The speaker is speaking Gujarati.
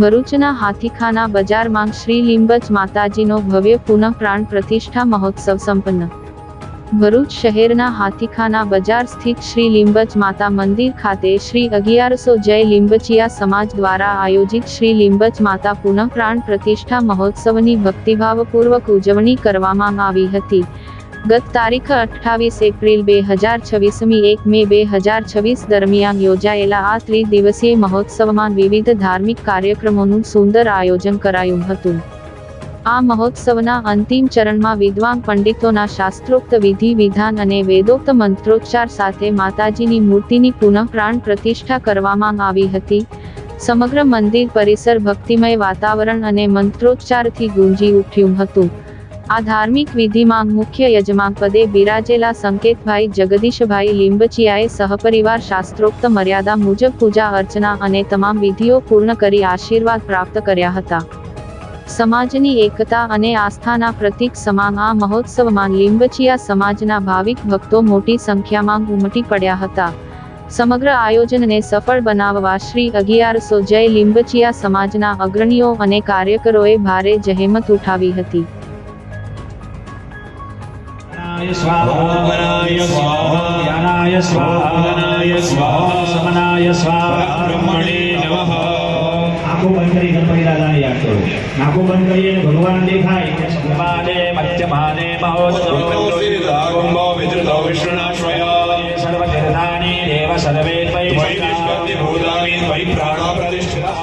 ભરૂચના હાથીખાના બજારમાં શ્રી લીંબચ માતાજીનો ભવ્ય પુનઃ પ્રાણ પ્રતિષ્ઠા મહોત્સવ સંપન્ન। ભરૂચ શહેરના હાથીખાના બજાર સ્થિત શ્રી લીંબચ માતા મંદિર ખાતે શ્રી 1100 જય લીંબચિયા સમાજ દ્વારા આયોજિત શ્રી લીંબચ માતા પુનઃ પ્રાણ પ્રતિષ્ઠા મહોત્સવની ભક્તિભાવપૂર્વક ઉજવણી કરવામાં આવી હતી। ગત તારીખ 28 એપ્રિલ 2026 1 મે 2026 દરમિયાન યોજાયેલા આ ત્રિદિવસીય મહોત્સવમાં વિવિધ ધાર્મિક કાર્યક્રમોનું સુંદર આયોજન કરાયું હતું। આ મહોત્સવના અંતિમ ચરણમાં વિદ્વાન પંડિતોના શાસ્ત્રોક્ત વિધિ વિધાન અને વેદોક્ત મંત્રોચ્ચાર સાથે માતાજીની મૂર્તિની પુનઃ પ્રાણ પ્રતિષ્ઠા કરવામાં આવી હતી। સમગ્ર મંદિર પરિસર ભક્તિમય વાતાવરણ અને મંત્રોચ્ચારથી ગુંજી ઉઠ્યું હતું। આ ધાર્મિક વિધિમાં મુખ્ય યજમાન પદે બિરાજેલા સંકેતભાઈ જગદીશભાઈ લીંબચિયાએ સહપરિવાર શાસ્ત્રોક્ત મર્યાદા મુજબ પૂજા અર્ચના અને તમામ વિધિઓ પૂર્ણ કરી આશીર્વાદ પ્રાપ્ત કર્યા હતા। સમાજની એકતા અને આસ્થાના પ્રતીક સમાન આ મહોત્સવમાં લીંબચિયા સમાજના ભાવિક ભક્તો મોટી સંખ્યામાં ઉમટી પડ્યા હતા। સમગ્ર આયોજનને સફળ બનાવવા શ્રી 1100 જય લીંબચિયા સમાજના અગ્રણીઓ અને કાર્યકરોએ ભારે જહેમત ઉઠાવી હતી। स्वाहा वराय स्वाहा ज्ञानाय स्वाहा ज्ञानाय स्वाहा समनाय स्वाहा ब्रह्मणे नमः। आंखों बंद करी गणपति दादाने याद करो। आंखों बंद करिए भगवान देखाय सप्तमाने मध्यमाने महोत्सवो विद्रुतो विष्णुनाश्वया सर्वतीर्थानि देव सर्वे त्वयि विष्णुपति भूतानि त्वयि प्राणा प्रतिष्ठिता।